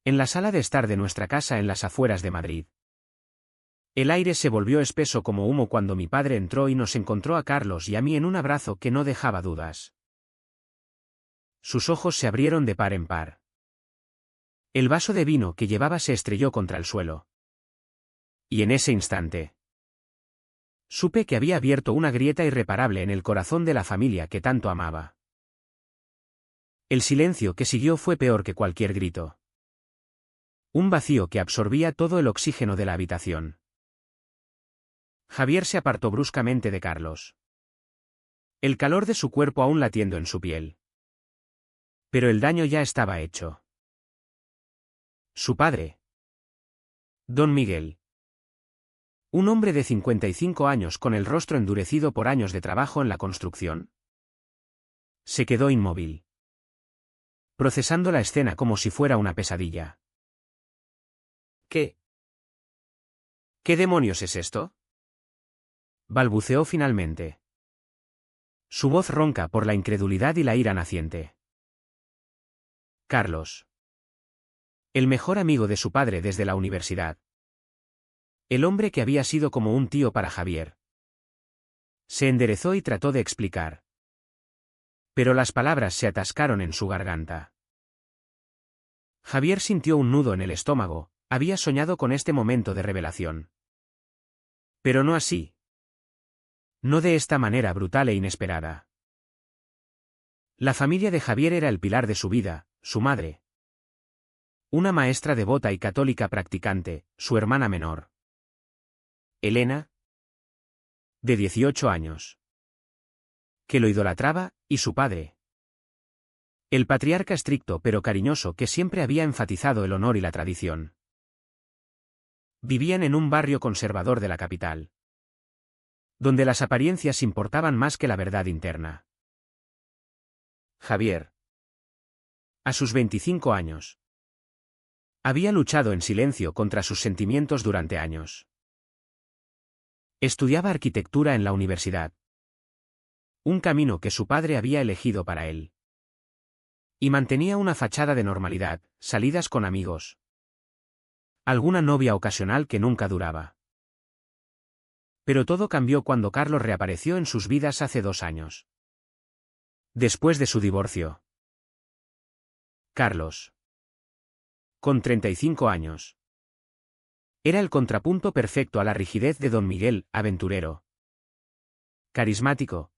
En la sala de estar de nuestra casa en las afueras de Madrid. El aire se volvió espeso como humo cuando mi padre entró y nos encontró a Carlos y a mí en un abrazo que no dejaba dudas. Sus ojos se abrieron de par en par. El vaso de vino que llevaba se estrelló contra el suelo. Y en ese instante supe que había abierto una grieta irreparable en el corazón de la familia que tanto amaba. El silencio que siguió fue peor que cualquier grito. Un vacío que absorbía todo el oxígeno de la habitación. Javier se apartó bruscamente de Carlos. El calor de su cuerpo aún latiendo en su piel. Pero el daño ya estaba hecho. Su padre. Don Miguel. Un hombre de 55 años con el rostro endurecido por años de trabajo en la construcción. Se quedó inmóvil. Procesando la escena como si fuera una pesadilla. ¿Qué? ¿Qué demonios es esto? Balbuceó finalmente. Su voz ronca por la incredulidad y la ira naciente. Carlos. El mejor amigo de su padre desde la universidad. El hombre que había sido como un tío para Javier. Se enderezó y trató de explicar. Pero las palabras se atascaron en su garganta. Javier sintió un nudo en el estómago, había soñado con este momento de revelación. Pero no así. No de esta manera brutal e inesperada. La familia de Javier era el pilar de su vida, su madre. Una maestra devota y católica practicante, su hermana menor. Elena, de 18 años. Que lo idolatraba, y su padre. El patriarca estricto pero cariñoso que siempre había enfatizado el honor y la tradición. Vivían en un barrio conservador de la capital. Donde las apariencias importaban más que la verdad interna. Javier. A sus 25 años. Había luchado en silencio contra sus sentimientos durante años. Estudiaba arquitectura en la universidad. Un camino que su padre había elegido para él. Y mantenía una fachada de normalidad, salidas con amigos. Alguna novia ocasional que nunca duraba. Pero todo cambió cuando Carlos reapareció en sus vidas hace 2 años. Después de su divorcio. Carlos. Con 35 años. Era el contrapunto perfecto a la rigidez de don Miguel, aventurero. Carismático.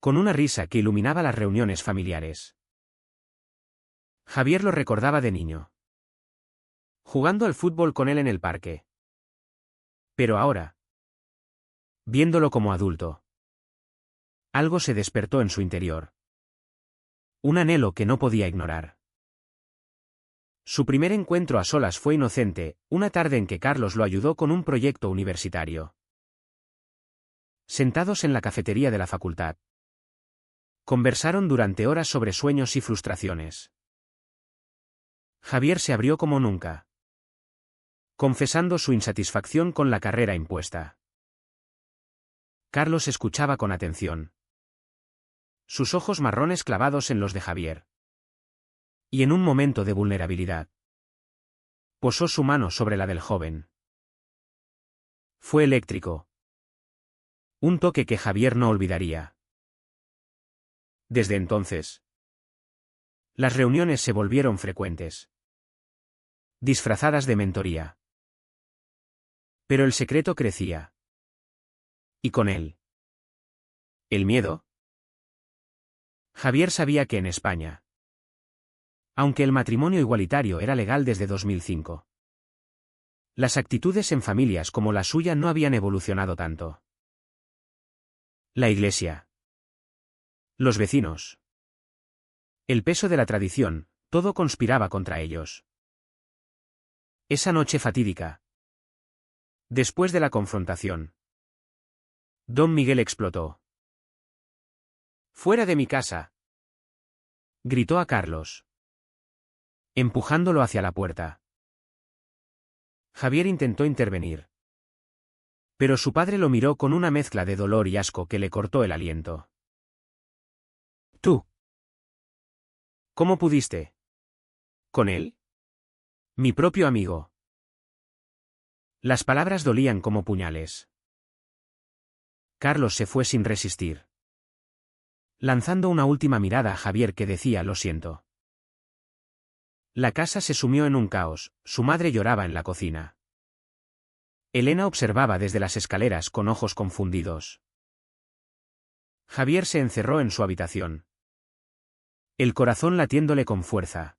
Con una risa que iluminaba las reuniones familiares. Javier lo recordaba de niño. Jugando al fútbol con él en el parque. Pero ahora. Viéndolo como adulto. Algo se despertó en su interior. Un anhelo que no podía ignorar. Su primer encuentro a solas fue inocente, una tarde en que Carlos lo ayudó con un proyecto universitario. Sentados en la cafetería de la facultad. Conversaron durante horas sobre sueños y frustraciones. Javier se abrió como nunca. Confesando su insatisfacción con la carrera impuesta. Carlos escuchaba con atención. Sus ojos marrones clavados en los de Javier. Y en un momento de vulnerabilidad. Posó su mano sobre la del joven. Fue eléctrico. Un toque que Javier no olvidaría. Desde entonces. Las reuniones se volvieron frecuentes. Disfrazadas de mentoría. Pero el secreto crecía. Y con él. ¿El miedo? Javier sabía que en España. Aunque el matrimonio igualitario era legal desde 2005. Las actitudes en familias como la suya no habían evolucionado tanto. La iglesia. Los vecinos. El peso de la tradición, todo conspiraba contra ellos. Esa noche fatídica. Después de la confrontación. Don Miguel explotó. ¡Fuera de mi casa!, gritó a Carlos, empujándolo hacia la puerta. Javier intentó intervenir. Pero su padre lo miró con una mezcla de dolor y asco que le cortó el aliento. ¿Tú? ¿Cómo pudiste? ¿Con él? Mi propio amigo. Las palabras dolían como puñales. Carlos se fue sin resistir, lanzando una última mirada a Javier que decía lo siento. La casa se sumió en un caos, su madre lloraba en la cocina. Elena observaba desde las escaleras con ojos confundidos. Javier se encerró en su habitación, el corazón latiéndole con fuerza.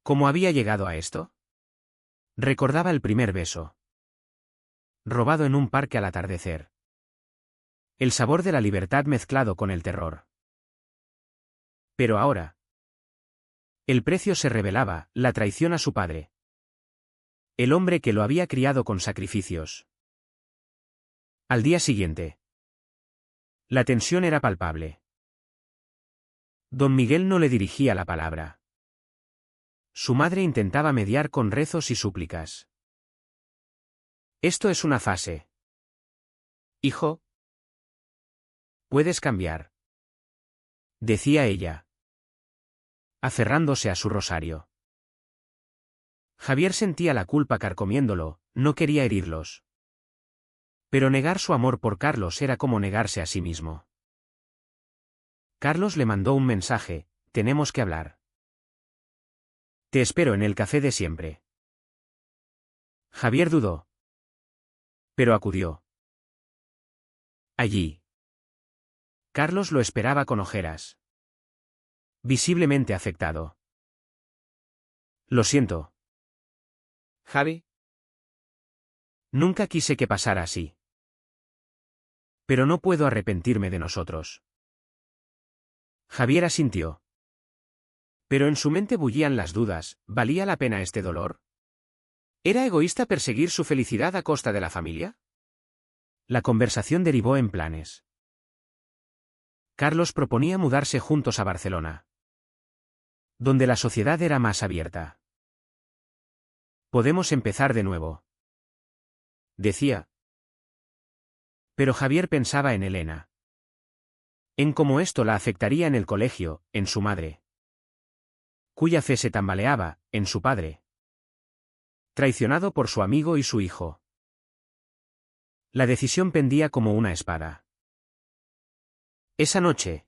¿Cómo había llegado a esto? Recordaba el primer beso, robado en un parque al atardecer. El sabor de la libertad mezclado con el terror. Pero ahora, el precio se revelaba, la traición a su padre. El hombre que lo había criado con sacrificios. Al día siguiente, la tensión era palpable. Don Miguel no le dirigía la palabra. Su madre intentaba mediar con rezos y súplicas. Esto es una fase. Hijo, puedes cambiar, decía ella, aferrándose a su rosario. Javier sentía la culpa carcomiéndolo, no quería herirlos. Pero negar su amor por Carlos era como negarse a sí mismo. Carlos le mandó un mensaje: tenemos que hablar. Te espero en el café de siempre. Javier dudó, pero acudió. Allí, Carlos lo esperaba con ojeras, visiblemente afectado. Lo siento, Javi, nunca quise que pasara así. Pero no puedo arrepentirme de nosotros. Javier asintió. Pero en su mente bullían las dudas: ¿valía la pena este dolor? ¿Era egoísta perseguir su felicidad a costa de la familia? La conversación derivó en planes. Carlos proponía mudarse juntos a Barcelona, donde la sociedad era más abierta. Podemos empezar de nuevo, decía. Pero Javier pensaba en Elena, en cómo esto la afectaría en el colegio, en su madre, cuya fe se tambaleaba, en su padre, traicionado por su amigo y su hijo. La decisión pendía como una espada. Esa noche,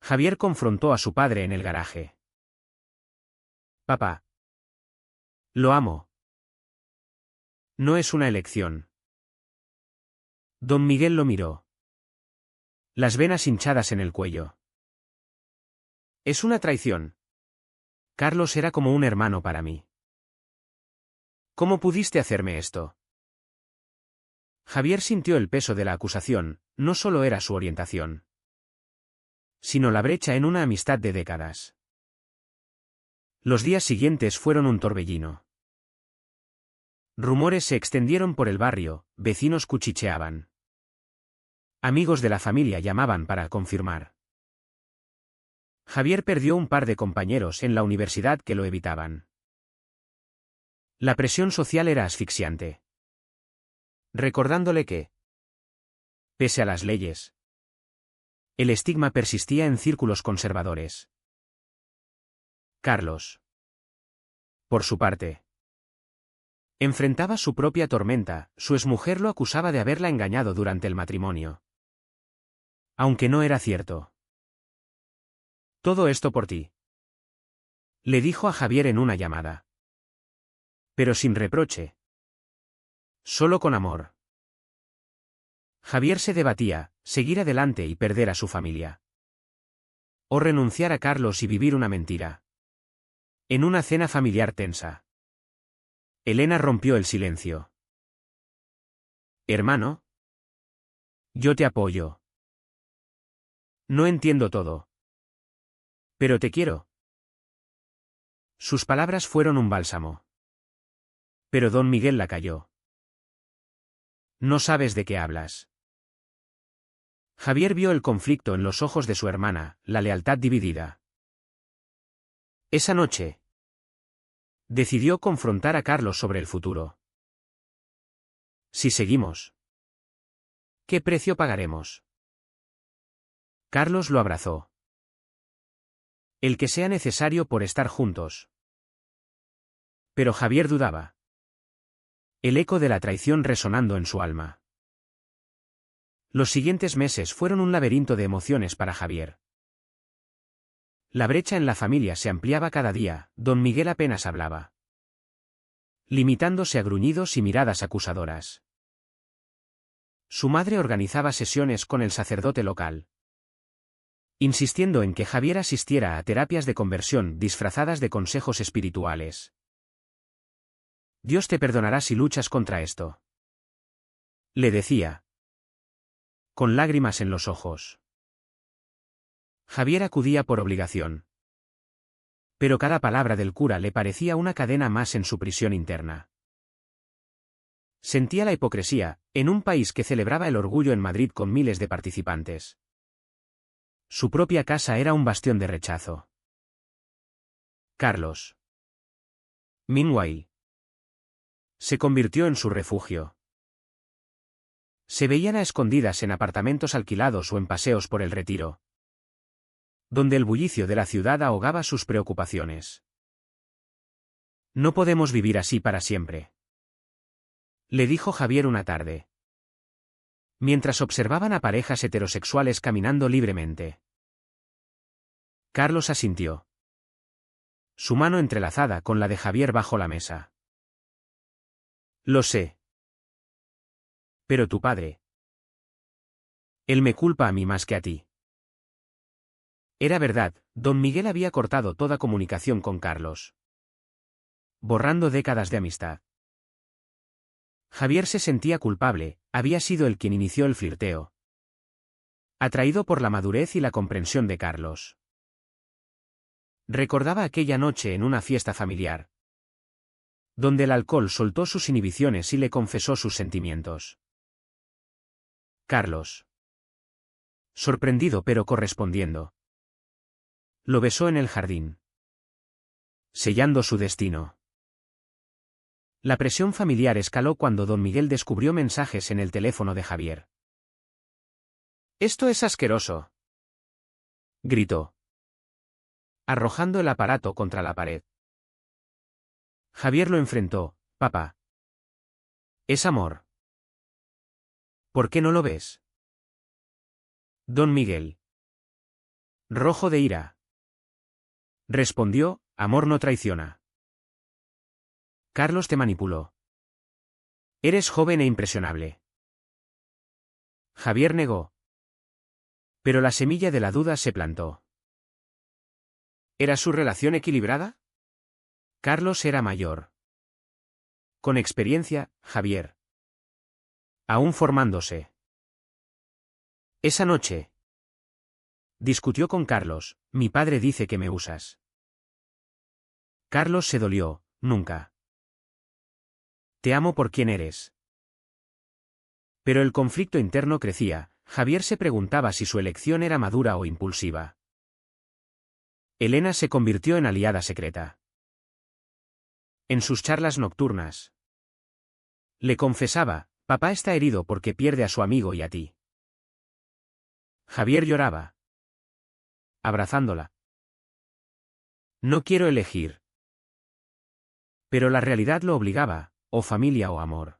Javier confrontó a su padre en el garaje. Papá, lo amo. No es una elección. Don Miguel lo miró, las venas hinchadas en el cuello. Es una traición. Carlos era como un hermano para mí. ¿Cómo pudiste hacerme esto? Javier sintió el peso de la acusación. No solo era su orientación, sino la brecha en una amistad de décadas. Los días siguientes fueron un torbellino. Rumores se extendieron por el barrio, vecinos cuchicheaban. Amigos de la familia llamaban para confirmar. Javier perdió un par de compañeros en la universidad que lo evitaban. La presión social era asfixiante. Recordándole que, pese a las leyes, el estigma persistía en círculos conservadores. Carlos, por su parte, enfrentaba su propia tormenta. Su exmujer lo acusaba de haberla engañado durante el matrimonio. Aunque no era cierto. Todo esto por ti, le dijo a Javier en una llamada. Pero sin reproche. Solo con amor. Javier se debatía: seguir adelante y perder a su familia, o renunciar a Carlos y vivir una mentira. En una cena familiar tensa, Elena rompió el silencio. Hermano, yo te apoyo. No entiendo todo, pero te quiero. Sus palabras fueron un bálsamo. Pero don Miguel la calló. No sabes de qué hablas. Javier vio el conflicto en los ojos de su hermana, la lealtad dividida. Esa noche, decidió confrontar a Carlos sobre el futuro. Si seguimos, ¿qué precio pagaremos? Carlos lo abrazó. El que sea necesario por estar juntos. Pero Javier dudaba. El eco de la traición resonando en su alma. Los siguientes meses fueron un laberinto de emociones para Javier. La brecha en la familia se ampliaba cada día, don Miguel apenas hablaba, limitándose a gruñidos y miradas acusadoras. Su madre organizaba sesiones con el sacerdote local, insistiendo en que Javier asistiera a terapias de conversión disfrazadas de consejos espirituales. Dios te perdonará si luchas contra esto, le decía, con lágrimas en los ojos. Javier acudía por obligación. Pero cada palabra del cura le parecía una cadena más en su prisión interna. Sentía la hipocresía, en un país que celebraba el orgullo en Madrid con miles de participantes. Su propia casa era un bastión de rechazo. Carlos. Meanwhile, se convirtió en su refugio. Se veían a escondidas en apartamentos alquilados o en paseos por el Retiro, donde el bullicio de la ciudad ahogaba sus preocupaciones. No podemos vivir así para siempre, le dijo Javier una tarde, mientras observaban a parejas heterosexuales caminando libremente. Carlos asintió, su mano entrelazada con la de Javier bajo la mesa. Lo sé. Pero tu padre. Él me culpa a mí más que a ti. Era verdad, don Miguel había cortado toda comunicación con Carlos, borrando décadas de amistad. Javier se sentía culpable, había sido él quien inició el flirteo, atraído por la madurez y la comprensión de Carlos. Recordaba aquella noche en una fiesta familiar, donde el alcohol soltó sus inhibiciones y le confesó sus sentimientos. Carlos, sorprendido pero correspondiendo, lo besó en el jardín, sellando su destino. La presión familiar escaló cuando don Miguel descubrió mensajes en el teléfono de Javier. «Esto es asqueroso», gritó, arrojando el aparato contra la pared. Javier lo enfrentó. «Papá. Es amor. ¿Por qué no lo ves?» Don Miguel, rojo de ira, respondió: «Amor no traiciona. Carlos te manipuló. Eres joven e impresionable». Javier negó. Pero la semilla de la duda se plantó. ¿Era su relación equilibrada? Carlos era mayor. Con experiencia, Javier. Aún formándose. Esa noche discutió con Carlos: «Mi padre dice que me usas». Carlos se dolió: «Nunca. Te amo por quien eres». Pero el conflicto interno crecía. Javier se preguntaba si su elección era madura o impulsiva. Elena se convirtió en aliada secreta. En sus charlas nocturnas, le confesaba: «Papá está herido porque pierde a su amigo y a ti». Javier lloraba, abrazándola. «No quiero elegir». Pero la realidad lo obligaba, o familia o amor.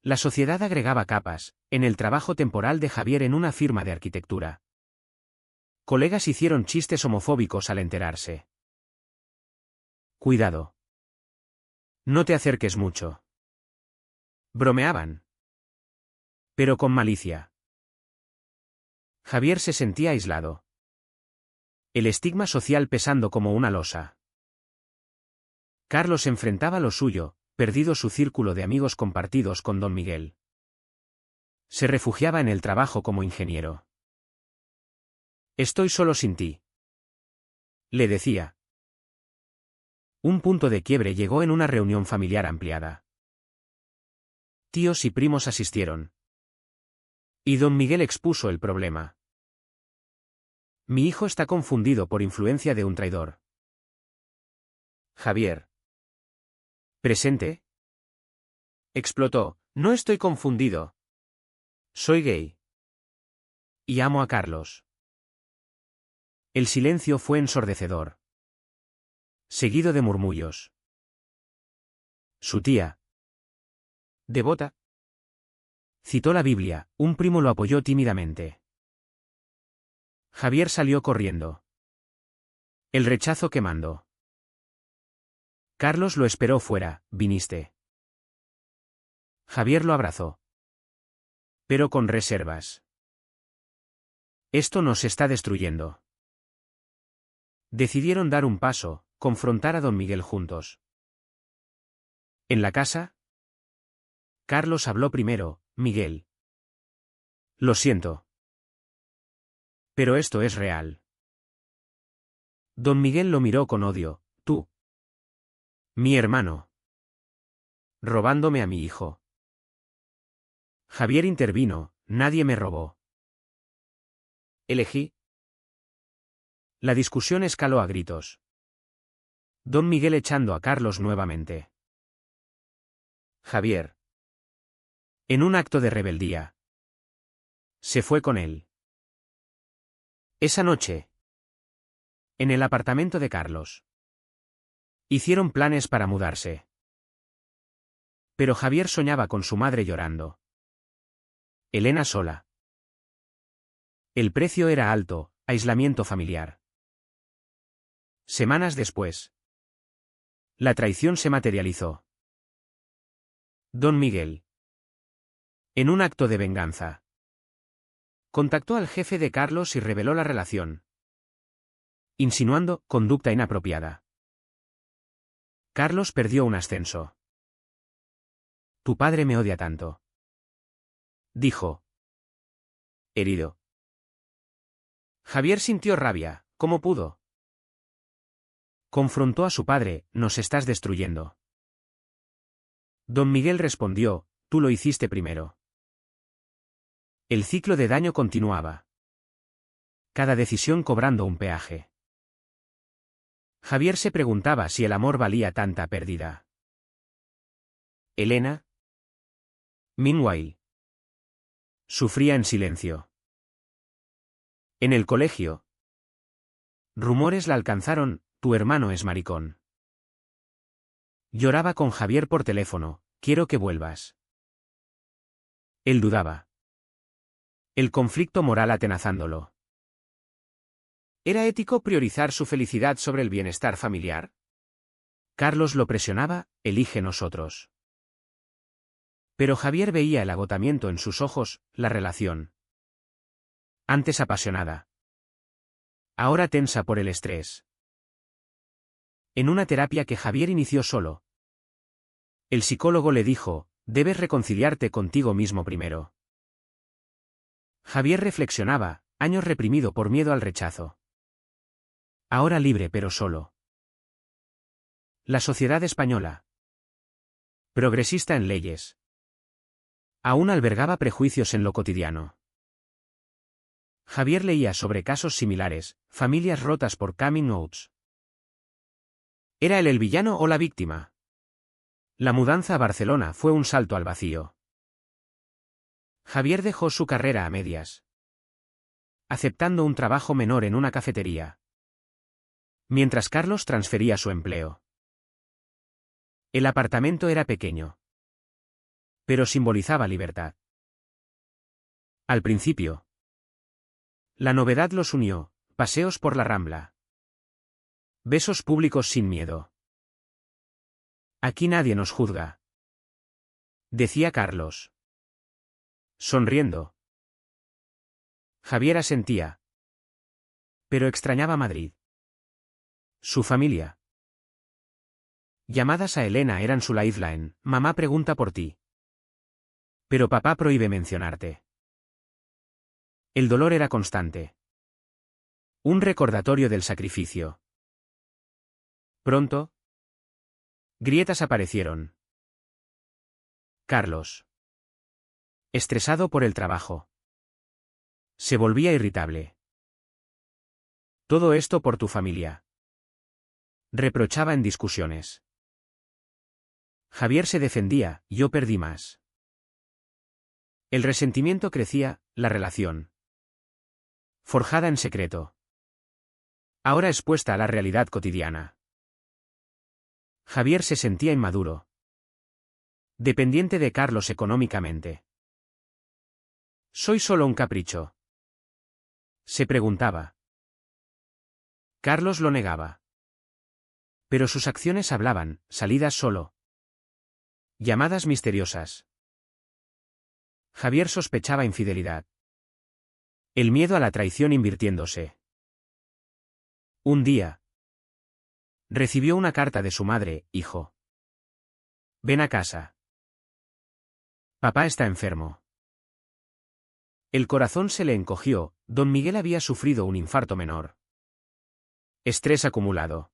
La sociedad agregaba capas, en el trabajo temporal de Javier en una firma de arquitectura. Colegas hicieron chistes homofóbicos al enterarse. «Cuidado. No te acerques mucho». Bromeaban, pero con malicia. Javier se sentía aislado, el estigma social pesando como una losa. Carlos enfrentaba lo suyo, perdido su círculo de amigos compartidos con don Miguel. Se refugiaba en el trabajo como ingeniero. «Estoy solo sin ti», le decía. Un punto de quiebre llegó en una reunión familiar ampliada. Tíos y primos asistieron. Y don Miguel expuso el problema. «Mi hijo está confundido por influencia de un traidor». Javier, presente, explotó: «No estoy confundido. Soy gay. Y amo a Carlos». El silencio fue ensordecedor. seguido de murmullos. Su tía. Devota. Citó la Biblia, un primo lo apoyó tímidamente. Javier salió corriendo. El rechazo quemando. Carlos lo esperó fuera, ¿viniste? Javier lo abrazó. Pero con reservas. Esto nos está destruyendo. Decidieron dar un paso, confrontar a don Miguel juntos. ¿En la casa? Carlos habló primero, Miguel. Lo siento. Pero esto es real. Don Miguel lo miró con odio, tú. Mi hermano. Robándome a mi hijo. Javier intervino, nadie me robó. Elegí. La discusión escaló a gritos. Don Miguel echando a Carlos nuevamente. Javier. En un acto de rebeldía. Se fue con él. Esa noche. En el apartamento de Carlos. Hicieron planes para mudarse. Pero Javier soñaba con su madre llorando. Elena sola. El precio era alto, aislamiento familiar. Semanas después. La traición se materializó. Don Miguel. En un acto de venganza. Contactó al jefe de Carlos y reveló la relación. Insinuando conducta inapropiada. Carlos perdió un ascenso. Tu padre me odia tanto. Dijo. Herido. Javier sintió rabia, ¿cómo pudo? Confrontó a su padre, nos estás destruyendo. Don Miguel respondió, tú lo hiciste primero. El ciclo de daño continuaba. Cada decisión cobrando un peaje. Javier se preguntaba si el amor valía tanta pérdida. Elena. Meanwhile. Sufría en silencio. En el colegio. Rumores la alcanzaron, tu hermano es maricón. Lloraba con Javier por teléfono, quiero que vuelvas. Él dudaba. El conflicto moral atenazándolo. ¿Era ético priorizar su felicidad sobre el bienestar familiar? Carlos lo presionaba, elige nosotros. Pero Javier veía el agotamiento en sus ojos, la relación. Antes apasionada. Ahora tensa por el estrés. En una terapia que Javier inició solo. El psicólogo le dijo, debes reconciliarte contigo mismo primero. Javier reflexionaba, años reprimido por miedo al rechazo. Ahora libre pero solo. La sociedad española. Progresista en leyes. Aún albergaba prejuicios en lo cotidiano. Javier leía sobre casos similares, familias rotas por coming outs. ¿Era él el villano o la víctima? La mudanza a Barcelona fue un salto al vacío. Javier dejó su carrera a medias. Aceptando un trabajo menor en una cafetería. Mientras Carlos transfería su empleo. El apartamento era pequeño. Pero simbolizaba libertad. Al principio. La novedad los unió, paseos por la Rambla. Besos públicos sin miedo. Aquí nadie nos juzga. Decía Carlos. Sonriendo. Javier asentía. Pero extrañaba Madrid. Su familia. Llamadas a Elena eran su lifeline, mamá pregunta por ti. Pero papá prohíbe mencionarte. El dolor era constante. Un recordatorio del sacrificio. Pronto. Grietas aparecieron. Carlos. Estresado por el trabajo. Se volvía irritable. Todo esto por tu familia. Reprochaba en discusiones. Javier se defendía, yo perdí más. El resentimiento crecía, la relación. Forjada en secreto. Ahora expuesta a la realidad cotidiana. Javier se sentía inmaduro, dependiente de Carlos económicamente. ¿Soy solo un capricho?, se preguntaba. Carlos lo negaba. Pero sus acciones hablaban, salidas solo. Llamadas misteriosas. Javier sospechaba infidelidad. El miedo a la traición invirtiéndose. Un día. Recibió una carta de su madre: hijo. Ven a casa. Papá está enfermo. El corazón se le encogió. Don Miguel había sufrido un infarto menor. Estrés acumulado.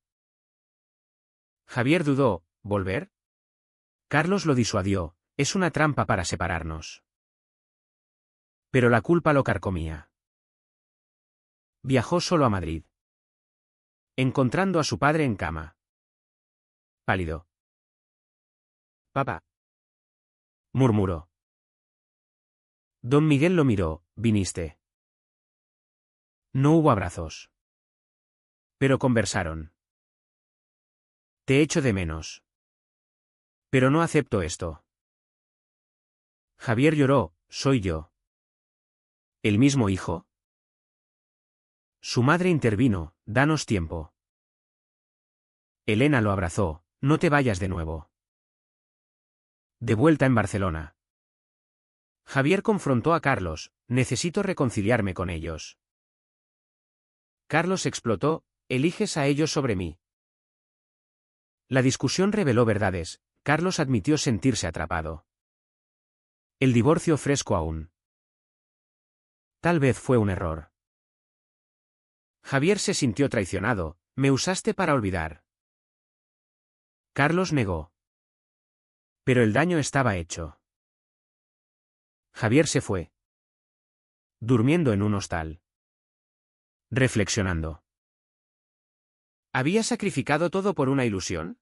Javier dudó: ¿volver? Carlos lo disuadió: es una trampa para separarnos. Pero la culpa lo carcomía. Viajó solo a Madrid, encontrando a su padre en cama, pálido. Papá, murmuró. Don Miguel lo miró: ¿viniste? No hubo abrazos. Pero conversaron. Te echo de menos. Pero no acepto esto. Javier lloró: soy yo. ¿El mismo hijo? Su madre intervino: danos tiempo. Elena lo abrazó: no te vayas de nuevo. De vuelta en Barcelona. Javier confrontó a Carlos: necesito reconciliarme con ellos. Carlos explotó: eliges a ellos sobre mí. La discusión reveló verdades. Carlos admitió sentirse atrapado. El divorcio fresco aún. Tal vez fue un error. Javier se sintió traicionado: me usaste para olvidar. Carlos negó. Pero el daño estaba hecho. Javier se fue. Durmiendo en un hostal. Reflexionando. ¿Había sacrificado todo por una ilusión?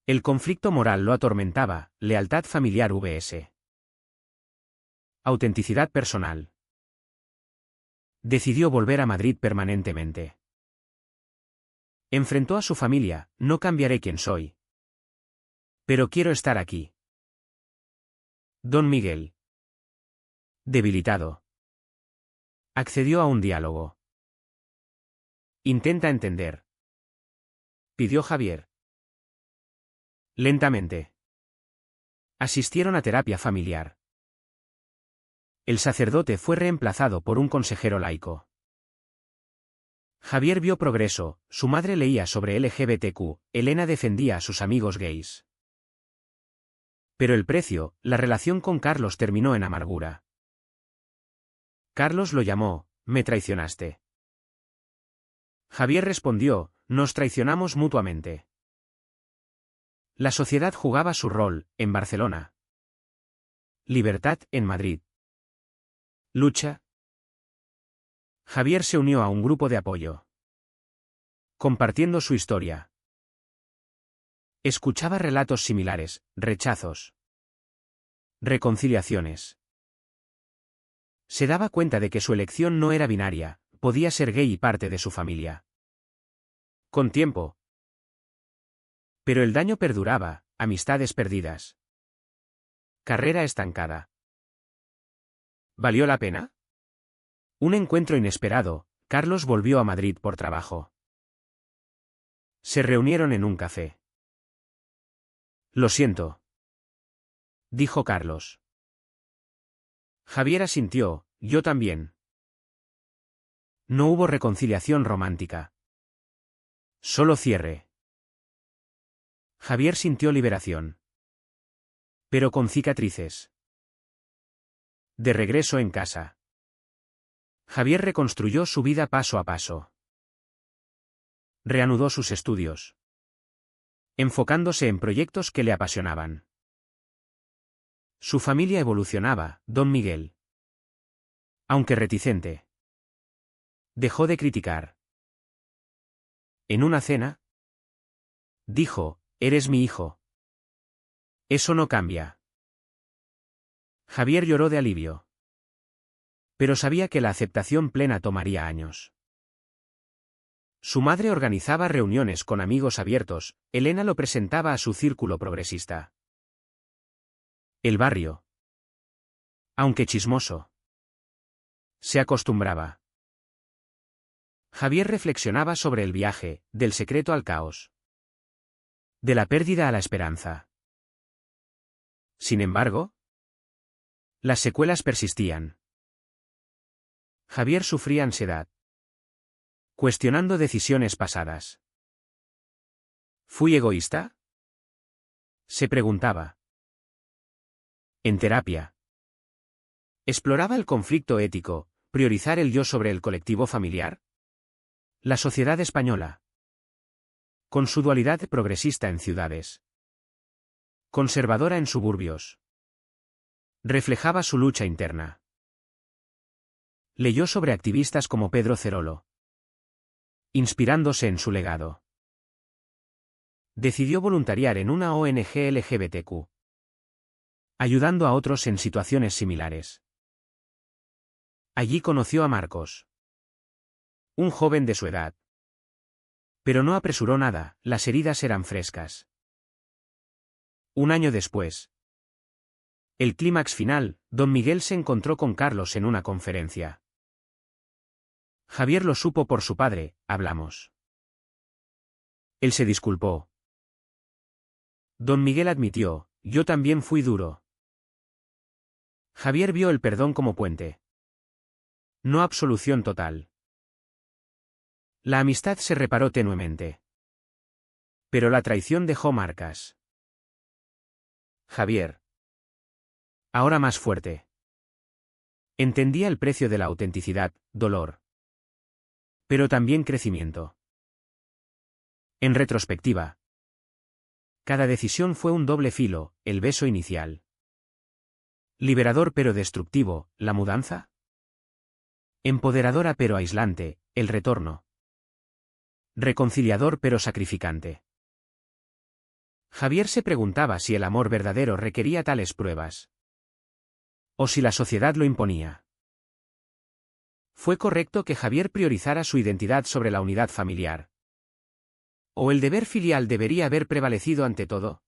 El conflicto moral lo atormentaba: lealtad familiar vs. autenticidad personal. Decidió volver a Madrid permanentemente. Enfrentó a su familia: no cambiaré quién soy. Pero quiero estar aquí. Don Miguel, debilitado, accedió a un diálogo. Intenta entender, pidió Javier. Lentamente. Asistieron a terapia familiar. El sacerdote fue reemplazado por un consejero laico. Javier vio progreso: su madre leía sobre LGBTQ, Elena defendía a sus amigos gays. Pero el precio: la relación con Carlos terminó en amargura. Carlos lo llamó: me traicionaste. Javier respondió: nos traicionamos mutuamente. La sociedad jugaba su rol: en Barcelona. Libertad, en Madrid. Lucha. Javier se unió a un grupo de apoyo. Compartiendo su historia. Escuchaba relatos similares: rechazos, reconciliaciones. Se daba cuenta de que su elección no era binaria: podía ser gay y parte de su familia. Con tiempo. Pero el daño perduraba: amistades perdidas. Carrera estancada. ¿Valió la pena? Un encuentro inesperado: Carlos volvió a Madrid por trabajo. Se reunieron en un café. Lo siento, dijo Carlos. Javier asintió: yo también. No hubo reconciliación romántica. Solo cierre. Javier sintió liberación. Pero con cicatrices. De regreso en casa. Javier reconstruyó su vida paso a paso. Reanudó sus estudios, enfocándose en proyectos que le apasionaban. Su familia evolucionaba: don Miguel, aunque reticente, dejó de criticar. En una cena, dijo: eres mi hijo. Eso no cambia. Javier lloró de alivio. Pero sabía que la aceptación plena tomaría años. Su madre organizaba reuniones con amigos abiertos, Elena lo presentaba a su círculo progresista. El barrio, aunque chismoso, se acostumbraba. Javier reflexionaba sobre el viaje, del secreto al caos, de la pérdida a la esperanza. Sin embargo, las secuelas persistían. Javier sufría ansiedad, cuestionando decisiones pasadas. ¿Fui egoísta?, se preguntaba. En terapia, exploraba el conflicto ético, priorizar el yo sobre el colectivo familiar. La sociedad española, con su dualidad progresista en ciudades, conservadora en suburbios, reflejaba su lucha interna. Leyó sobre activistas como Pedro Cerolo, inspirándose en su legado. Decidió voluntariar en una ONG LGBTQ, ayudando a otros en situaciones similares. Allí conoció a Marcos, un joven de su edad. Pero no apresuró nada, las heridas eran frescas. Un año después, el clímax final, don Miguel se encontró con Carlos en una conferencia. Javier lo supo por su padre, hablamos. Él se disculpó. Don Miguel admitió, yo también fui duro. Javier vio el perdón como puente, no absolución total. La amistad se reparó tenuemente, pero la traición dejó marcas. Javier, ahora más fuerte, entendía el precio de la autenticidad, dolor, pero también crecimiento. En retrospectiva, cada decisión fue un doble filo, el beso inicial, liberador pero destructivo, la mudanza, empoderadora pero aislante, el retorno, reconciliador pero sacrificante. Javier se preguntaba si el amor verdadero requería tales pruebas, o si la sociedad lo imponía. ¿Fue correcto que Javier priorizara su identidad sobre la unidad familiar? ¿O el deber filial debería haber prevalecido ante todo?